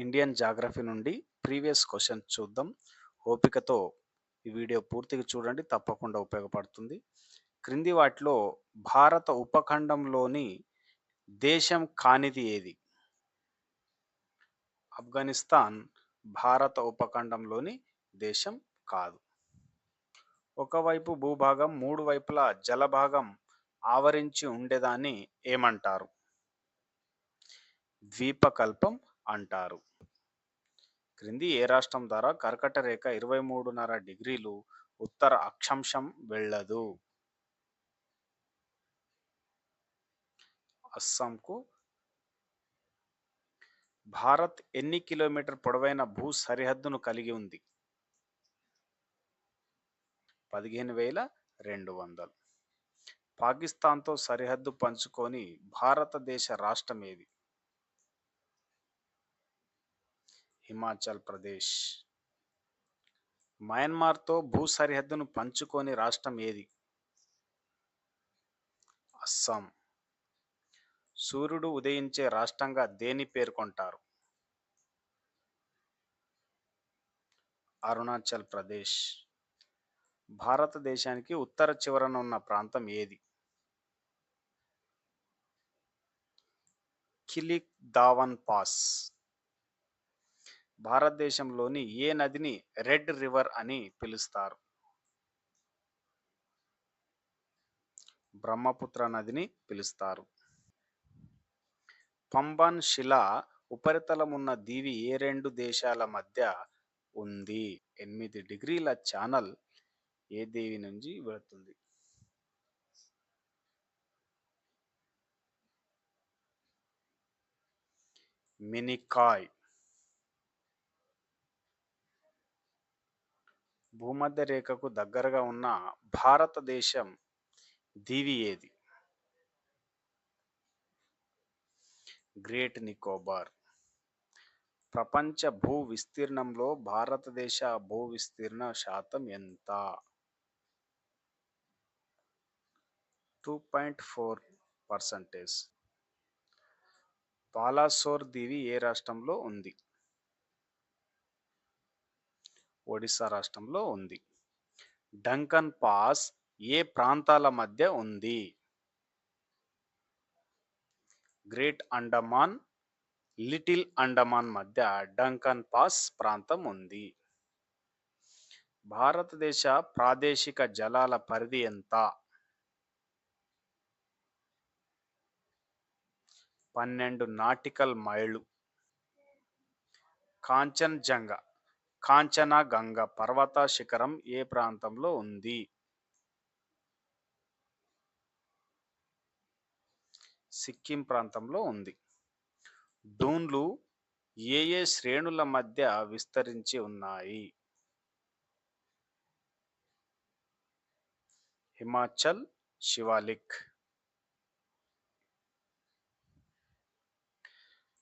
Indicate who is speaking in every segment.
Speaker 1: Indian geography నుండి previous question చూద్దాం. ఓపికతో ఈ వీడియో పూర్తిగా చూడండి. తప్పకుండా ఉపయోగపడుతుంది. క్రింది వాటిలో భారత ఉపఖండంలోని దేశం కానిది ఏది? ఆఫ్ఘనిస్తాన్ భారత ఉపఖండంలోని దేశం కాదు. ఒకవైపు భూభాగం 3 వైపులా జలభాగం ఆవరించి ఉండేదాన్ని ఏమంటారు? ద్వీపకల్పం అంటారు. క్రింది ఏ రాష్ట్రం ద్వారా కర్కట రేఖ 23.5 డిగ్రీలు ఉత్తర అక్షాంశం వెళ్ళదు? అస్సాంకు. భారత్ ఎన్ని కిలోమీటర్ పొడవైన భూ సరిహద్దును కలిగి ఉంది? 15,200. పాకిస్తాన్తో సరిహద్దు పంచుకొని భారతదేశ రాష్ట్రం ఏది? హిమాచల్ ప్రదేశ్. మయన్మార్తో భూ సరిహద్దును పంచుకొని రాష్ట్రం ఏది? అస్సాం. సూర్యుడు ఉదయించే రాష్ట్రంగా దేని పేర్కొంటారు? అరుణాచల్ ప్రదేశ్. భారతదేశానికి ఉత్తర చివరన ఉన్న ప్రాంతం ఏది? Killick Dhawan pass. భారతదేశంలోని ఏ నదిని రెడ్ రివర్ అని పిలుస్తారు? బ్రహ్మపుత్ర నదిని పిలుస్తారు. పంబన్ శిలా ఉపరితలం ఉన్న దీవి ఏ రెండు దేశాల మధ్య ఉంది? 8 డిగ్రీల ఛానల్ ఏ దీవి నుంచి వెళుతుంది? మినికాయ్. భూమధ్య రేఖకు దగ్గరగా ఉన్న భారతదేశం దీవి ఏది? గ్రేట్ నికోబార్. ప్రపంచ భూ విస్తీర్ణంలో భారతదేశ భూ విస్తీర్ణ శాతం ఎంత? 2.4%. బాలాసోర్ దీవి ఏ రాష్ట్రంలో ఉంది? ఒడిశా రాష్ట్రంలో ఉంది. డంకన్ పాస్ ఏ ప్రాంతాల మధ్య ఉంది? గ్రేట్ అండమాన్, లిటిల్ అండమాన్ మధ్య డంకన్ పాస్ ప్రాంతం ఉంది. భారతదేశ ప్రాదేశిక జలాల పరిధి ఎంత? 12 నాటికల్ మైళ్ళు. కాంచనగంగ పర్వత శిఖరం ఏ ప్రాంతంలో ఉంది? సిక్కిం ప్రాంతంలో ఉంది. డూన్లు ఏ ఏ శ్రేణుల మధ్య విస్తరించి ఉన్నాయి? హిమాచల్ శివాలిక్.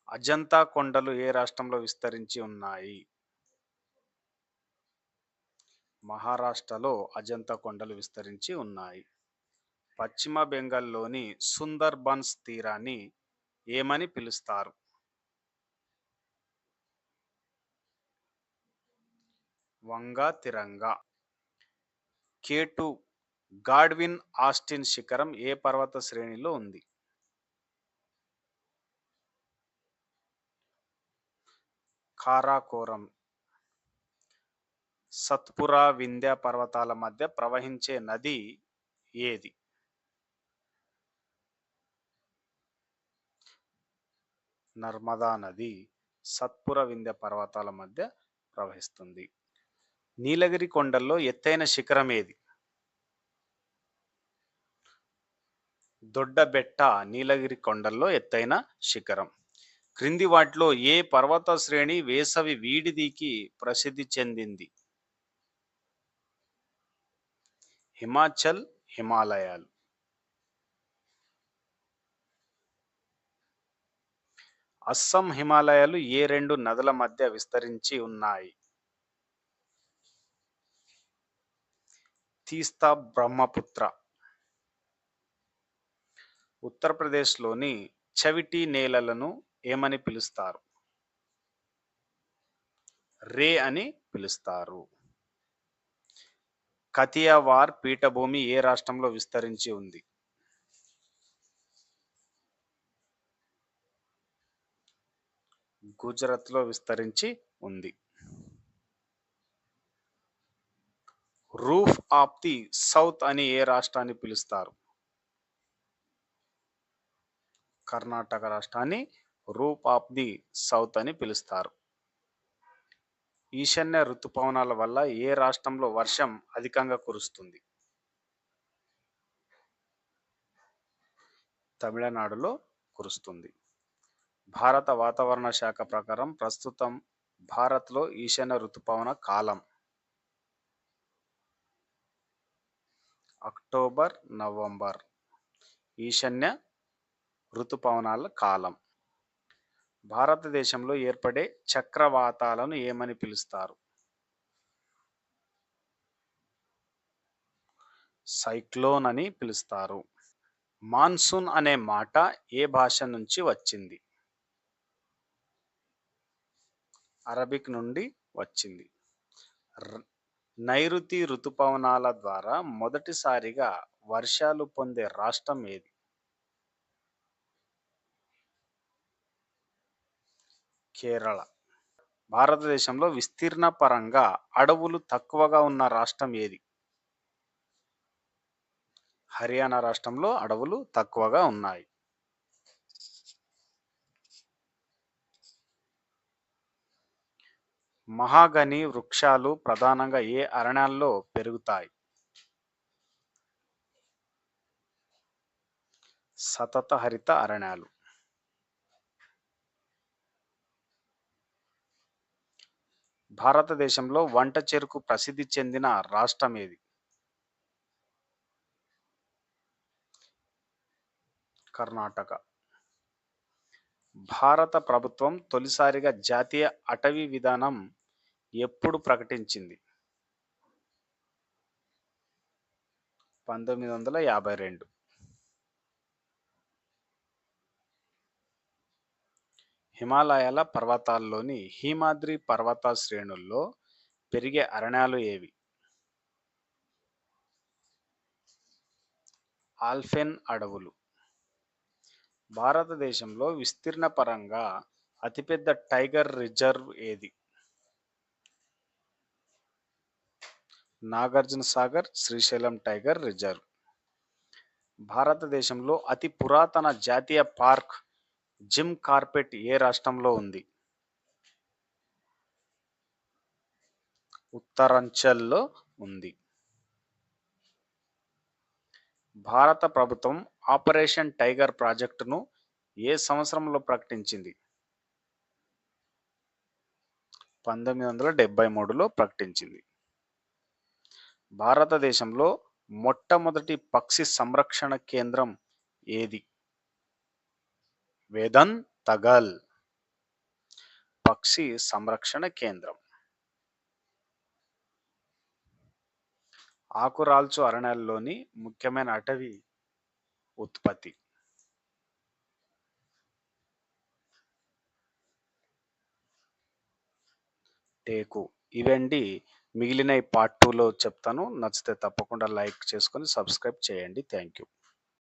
Speaker 1: అజంతా కొండలు ఏ రాష్ట్రంలో విస్తరించి ఉన్నాయి? మహారాష్ట్రలో అజంతా కొండలు విస్తరించి ఉన్నాయి. పశ్చిమ బెంగాల్లోని సుందర్ బన్స్ తీరాన్ని ఏమని పిలుస్తారు? వంగా తిరంగా. K2 గాడ్విన్ ఆస్టిన్ శిఖరం ఏ పర్వత శ్రేణిలో ఉంది? కారాకోరం. సత్పురా వింధ్య పర్వతాల మధ్య ప్రవహించే నది ఏది? నర్మదా నది సత్పుర వింధ్య పర్వతాల మధ్య ప్రవహిస్తుంది. నీలగిరి కొండల్లో ఎత్తైన శిఖరం ఏది? దొడ్డబెట్ట నీలగిరి కొండల్లో ఎత్తైన శిఖరం. క్రింది వాటిలో ఏ పర్వత శ్రేణి వేసవి వీడిదికి ప్రసిద్ధి చెందింది? హిమాచల్ హిమాలయాలు. అస్సాం హిమాలయాలు ఏ రెండు నదుల మధ్య విస్తరించి ఉన్నాయి? తీస్తా బ్రహ్మపుత్ర. ఉత్తరప్రదేశ్లోని చవిటి నేలలను ఏమని పిలుస్తారు? రే అని పిలుస్తారు. కతియావార్ పీఠభూమి ఏ రాష్ట్రంలో విస్తరించి ఉంది? గుజరాత్లో విస్తరించి ఉంది. రూఫ్ ఆఫ్ ది సౌత్ అని ఏ రాష్ట్రాన్ని పిలుస్తారు? కర్ణాటక రాష్ట్రాన్ని రూఫ్ ఆఫ్ ది సౌత్ అని పిలుస్తారు. ఈశాన్య ఋతుపవనాల వల్ల ఏ రాష్ట్రంలో వర్షం అధికంగా కురుస్తుంది? తమిళనాడులో కురుస్తుంది. భారత వాతావరణ శాఖ ప్రకారం ప్రస్తుతం భారత్లో ఈశాన్య ఋతుపవన కాలం అక్టోబర్, నవంబర్. ఈశాన్య ఋతుపవనాల కాలం. భారతదేశంలో ఏర్పడే చక్రవాతాలను ఏమని పిలుస్తారు? సైక్లోన్ అని పిలుస్తారు. మాన్సూన్ అనే మాట ఏ భాష నుంచి వచ్చింది? అరబిక్ నుండి వచ్చింది. నైరుతి ఋతుపవనాల ద్వారా మొదటిసారిగా వర్షాలు పొందే రాష్ట్రం ఏది? కేరళ. భారతదేశంలో విస్తీర్ణ పరంగా అడవులు తక్కువగా ఉన్న రాష్ట్రం ఏది? హర్యానా రాష్ట్రంలో అడవులు తక్కువగా ఉన్నాయి. మహాగని వృక్షాలు ప్రధానంగా ఏ అరణ్యాల్లో పెరుగుతాయి? సతత హరిత అరణ్యాలు. భారతదేశంలో వంట చెరకు ప్రసిద్ధి చెందిన రాష్ట్రం ఏది? కర్ణాటక. భారత ప్రభుత్వం తొలిసారిగా జాతీయ అటవీ విధానం ఎప్పుడు ప్రకటించింది? 1952. హిమాలయాల పర్వతాల్లోని హిమాద్రి పర్వత శ్రేణుల్లో పెరిగే అరణ్యాలు ఏవి? ఆల్పైన్ అడవులు. భారతదేశంలో విస్తీర్ణ పరంగా అతిపెద్ద టైగర్ రిజర్వ్ ఏది? Nagarjuna Sagar Srisailam tiger reserve. భారతదేశంలో అతి పురాతన జాతీయ పార్క్ జిమ్ కార్బెట్ ఏ రాష్ట్రంలో ఉంది? ఉత్తరాంచల్లో ఉంది. భారత ప్రభుత్వం ఆపరేషన్ టైగర్ ప్రాజెక్టును ఏ సంవత్సరంలో ప్రకటించింది? 1973లో ప్రకటించింది. భారతదేశంలో మొట్టమొదటి పక్షి సంరక్షణ కేంద్రం ఏది? వేదన్ తగల్ పక్షి సంరక్షణ కేంద్రం. ఆకురాల్చు అరణ్యాల్లోని ముఖ్యమైన అటవీ ఉత్పత్తి. టేకు. ఇవండి మిగిలిన పార్ట్ 2లో చెప్తాను. నచ్చితే తప్పకుండా లైక్ చేసుకొని సబ్స్క్రైబ్ చేయండి. Thank you.